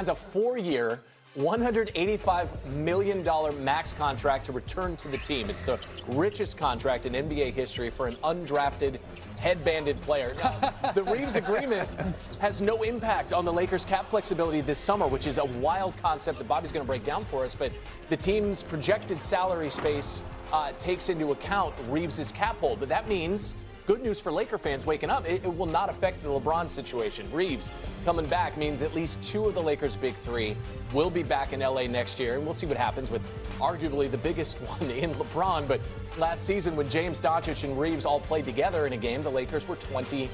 It's a 4-year, $185 million max contract to return to the team. It's the richest contract in NBA history for an undrafted, headbanded player. Now, the Reeves agreement has no impact on the Lakers' cap flexibility this summer, which is a wild concept that Bobby's going to break down for us. But the team's projected salary space takes into account Reeves' cap hold. But that means, good news for Laker fans waking up, it will not affect the LeBron situation. Reeves coming back means at least 2 of the Lakers' big 3 will be back in L.A. next year, and we'll see what happens with arguably the biggest one in LeBron. But last season, when James, Doncic, and Reeves all played together in a game, the Lakers were 20-9.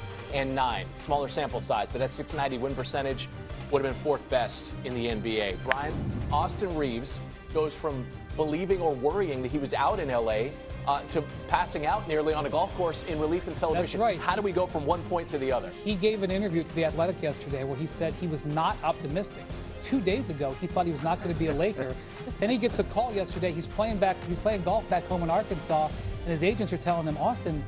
Smaller sample size, but that .690 win percentage would have been 4th best in the NBA. Brian, Austin Reeves goes from believing or worrying that he was out in L.A. To passing out nearly on a golf course in relief and celebration. That's right. How do we go from one point to the other? He gave an interview to The Athletic yesterday where he said he was not optimistic. 2 days ago, he thought he was not going to be a Laker. Then he gets a call yesterday. He's playing golf back home in Arkansas, and his agents are telling him, Austin,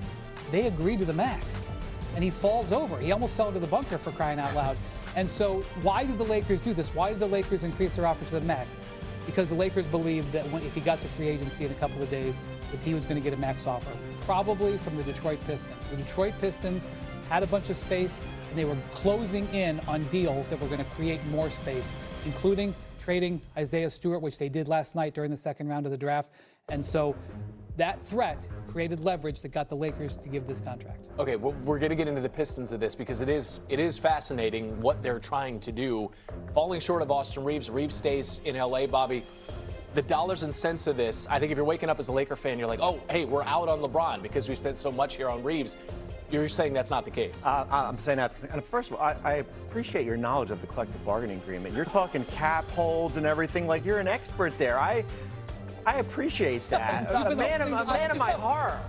they agreed to the max. And he falls over. He almost fell into the bunker, for crying out loud. And so why did the Lakers do this? Why did the Lakers increase their offer to the max? Because the Lakers believed that if he got to free agency in a couple of days, that he was going to get a max offer, probably from the Detroit Pistons. The Detroit Pistons had a bunch of space, and they were closing in on deals that were going to create more space, including trading Isaiah Stewart, which they did last night during the 2nd round of the draft. And so that threat created leverage that got the Lakers to give this contract. Okay, well, we're going to get into the Pistons of this because it is fascinating what they're trying to do. Falling short of Austin Reeves, Reeves stays in L.A., Bobby. The dollars and cents of this, I think if you're waking up as a Laker fan, you're like, oh, hey, we're out on LeBron because we spent so much here on Reeves. You're saying that's not the case. I'm saying that's, and first of all, I appreciate your knowledge of the collective bargaining agreement. You're talking cap holds and everything like you're an expert there. I appreciate that. a man of my heart.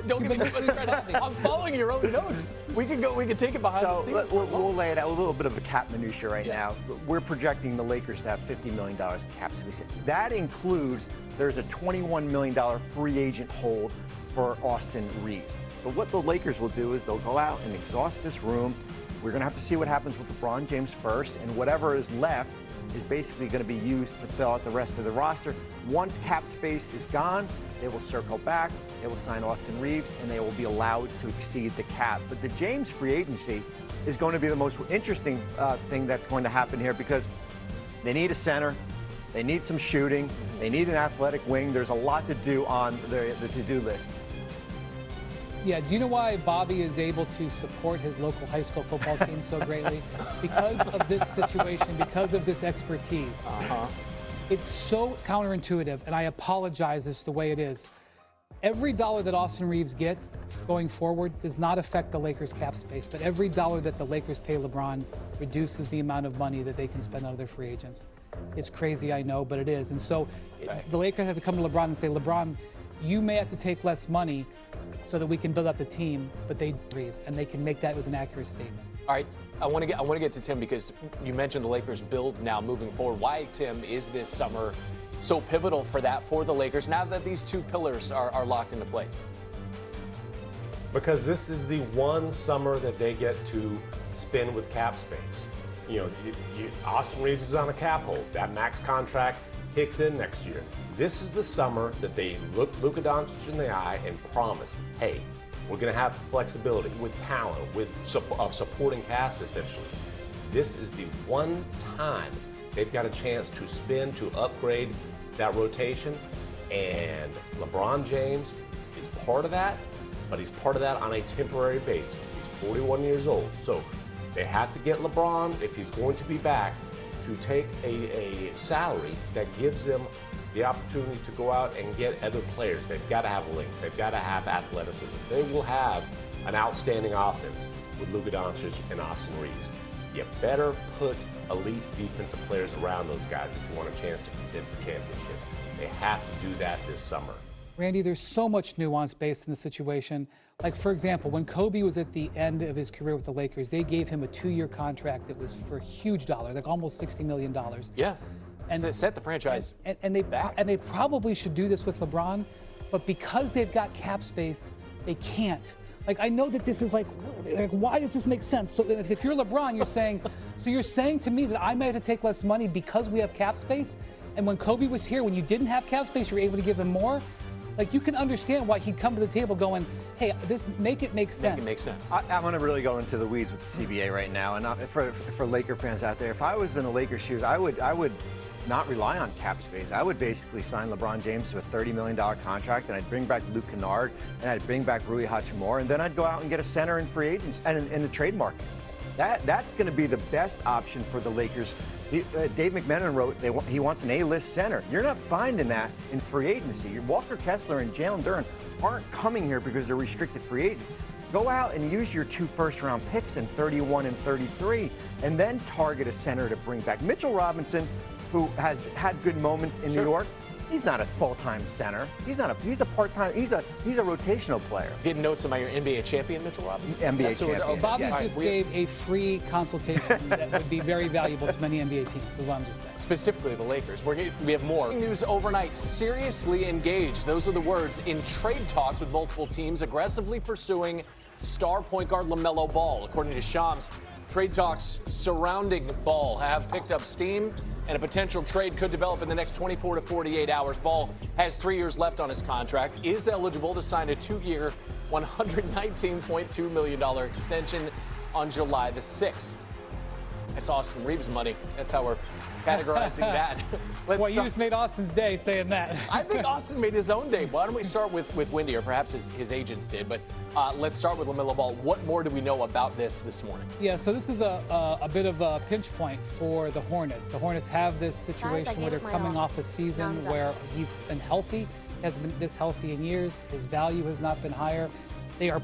Don't give me too much credit. I'm following your own notes. We can take it behind the scenes. We'll lay it out a little bit of a cap minutia right now. We're projecting the Lakers to have $50 million in cap space. That includes, there's a $21 million free agent hold for Austin Reeves. So what the Lakers will do is they'll go out and exhaust this room. We're going to have to see what happens with LeBron James first, and whatever is left is basically going to be used to fill out the rest of the roster. Once cap space is gone, they will circle back, they will sign Austin Reeves, and they will be allowed to exceed the cap. But the James free agency is going to be the most interesting thing that's going to happen here because they need a center, they need some shooting, they need an athletic wing. There's a lot to do on the to-do list. Yeah, do you know why Bobby is able to support his local high school football team so greatly? Because of this situation, because of this expertise. It's so counterintuitive, and I apologize, it's the way it is. Every dollar that Austin Reeves gets going forward does not affect the Lakers' cap space, but every dollar that the Lakers pay LeBron reduces the amount of money that they can spend on their free agents. It's crazy, I know, but it is. And so the Lakers has to come to LeBron and say, LeBron, you may have to take less money so that we can build up the team, but they Reeves, and they can make that as an accurate statement. All right, I want to get to Tim because you mentioned the Lakers build now moving forward. Why, Tim, is this summer so pivotal for the Lakers now that these 2 pillars are locked into place? Because this is the one summer that they get to spend with cap space. You know, Austin Reeves is on a cap hold. That max contract kicks in next year. This is the summer that they look Luka Doncic in the eye and promise, hey, we're going to have flexibility with talent, with a supporting cast, essentially. This is the one time they've got a chance to spend to upgrade that rotation, and LeBron James is part of that, but he's part of that on a temporary basis. He's 41 years old, so they have to get LeBron, if he's going to be back, to take a salary that gives them the opportunity to go out and get other players. They've got to have a link. They've got to have athleticism. They will have an outstanding offense with Luka Doncic and Austin Reeves. You better put elite defensive players around those guys if you want a chance to contend for championships. They have to do that this summer. Randy, there's so much nuance based in the situation. Like, for example, when Kobe was at the end of his career with the Lakers, they gave him a 2-year contract that was for huge dollars, like almost $60 million. Yeah. And they set the franchise and they probably should do this with LeBron, but because they've got cap space, they can't. Like, I know that this is like why does this make sense? So if you're LeBron, you're saying, So you're saying to me that I might have to take less money because we have cap space? And when Kobe was here, when you didn't have cap space, you were able to give him more? Like, you can understand why he'd come to the table going, hey, make it make sense. Make it make sense. I'm going to really go into the weeds with the CBA right now. And for Laker fans out there, if I was in the Lakers' shoes, I would not rely on cap space. I would basically sign LeBron James to a $30 million contract, and I'd bring back Luke Kennard, and I'd bring back Rui Hachimura, and then I'd go out and get a center in free agents and in the trade market. That's going to be the best option for the Lakers. Dave McMenamin wrote he wants an A-list center. You're not finding that in free agency. Walker Kessler and Jalen Duren aren't coming here because they're restricted free agents. Go out and use your 2 first-round picks in 31 and 33, and then target a center to bring back. Mitchell Robinson, who has had good moments in New York, he's not a full-time center. He's a part-time. He's a rotational player. Getting notes about your NBA champion, Mitchell Robinson? NBA champion. Bobby just gave a free consultation that would be very valuable to many NBA teams, is what I'm just saying. Specifically the Lakers. We have more. News overnight, seriously engaged. Those are the words in trade talks with multiple teams aggressively pursuing star point guard LaMelo Ball. According to Shams, trade talks surrounding Ball have picked up steam, and a potential trade could develop in the next 24 to 48 hours. Ball has 3 years left on his contract, is eligible to sign a 2-year, $119.2 million extension on July the 6th. That's Austin Reeves money. That's how we're categorizing that. Well, you just made Austin's day saying that. I think Austin made his own day. Why don't we start with Windy, or perhaps his agents did. But let's start with LaMelo Ball. What more do we know about this morning? Yeah, so this is a bit of a pinch point for the Hornets. The Hornets have this situation where they're coming off a season where he's been healthy. He hasn't been this healthy in years. His value has not been higher. They are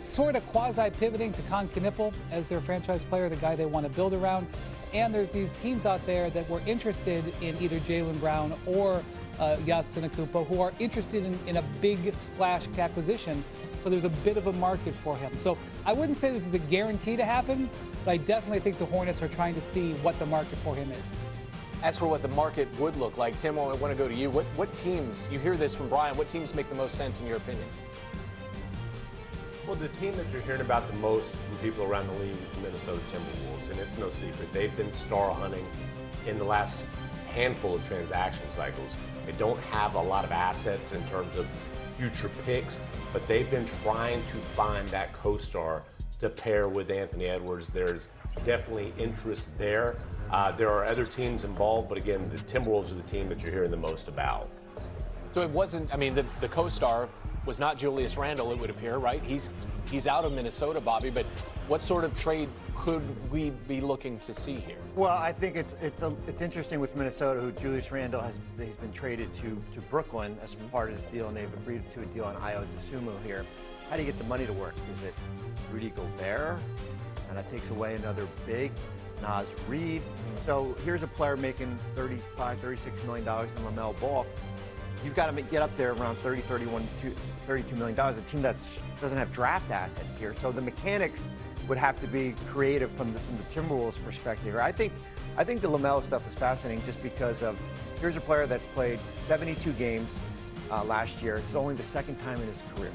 sort of quasi-pivoting to Con Knippel as their franchise player, the guy they want to build around. And there's these teams out there that were interested in either Jaylen Brown or Giannis Antetokounmpo, who are interested in a big splash acquisition. So there's a bit of a market for him. So I wouldn't say this is a guarantee to happen, but I definitely think the Hornets are trying to see what the market for him is. As for what the market would look like, Tim, I want to go to you. What teams, you hear this from Brian, what teams make the most sense in your opinion? Well, the team that you're hearing about the most from people around the league is the Minnesota Timberwolves, and it's no secret. They've been star hunting in the last handful of transaction cycles. They don't have a lot of assets in terms of future picks, but they've been trying to find that co-star to pair with Anthony Edwards. There's definitely interest there. There are other teams involved, but again, the Timberwolves are the team that you're hearing the most about. So it wasn't, I mean, the co-star was not Julius Randle, it would appear, right? He's out of Minnesota, Bobby, but what sort of trade could we be looking to see here? Well, I think it's interesting with Minnesota, who Julius Randle he's been traded to Brooklyn as part of his deal, and they've agreed to a deal on Ayo Dosunmu here. How do you get the money to work? Is it Rudy Gobert? And that takes away another big, Naz Reid. So here's a player making $36 million in LaMelo Ball. You've got to get up there around $30, $31, $32 million. A team that doesn't have draft assets here. So the mechanics would have to be creative from the Timberwolves' perspective. I think the LaMelo stuff is fascinating just because of, here's a player that's played 72 games last year. It's only the second time in his career.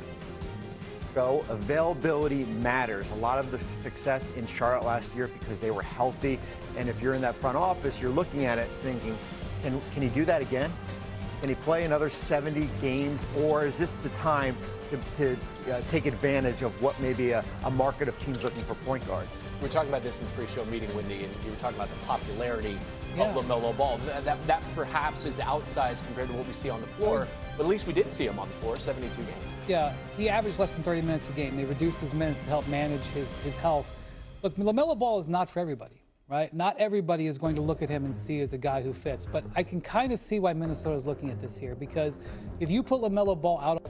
So availability matters. A lot of the success in Charlotte last year because they were healthy. And if you're in that front office, you're looking at it thinking, can he do that again? Can he play another 70 games, or is this the time to take advantage of what may be a market of teams looking for point guards? We were talking about this in the pre-show meeting, Wendy, and you were talking about the popularity of LaMelo Ball. That perhaps is outsized compared to what we see on the floor, but at least we did see him on the floor, 72 games. Yeah, he averaged less than 30 minutes a game. They reduced his minutes to help manage his health. Look, LaMelo Ball is not for everybody. Right? Not everybody is going to look at him and see as a guy who fits, but I can kind of see why Minnesota is looking at this here, because if you put LaMelo Ball out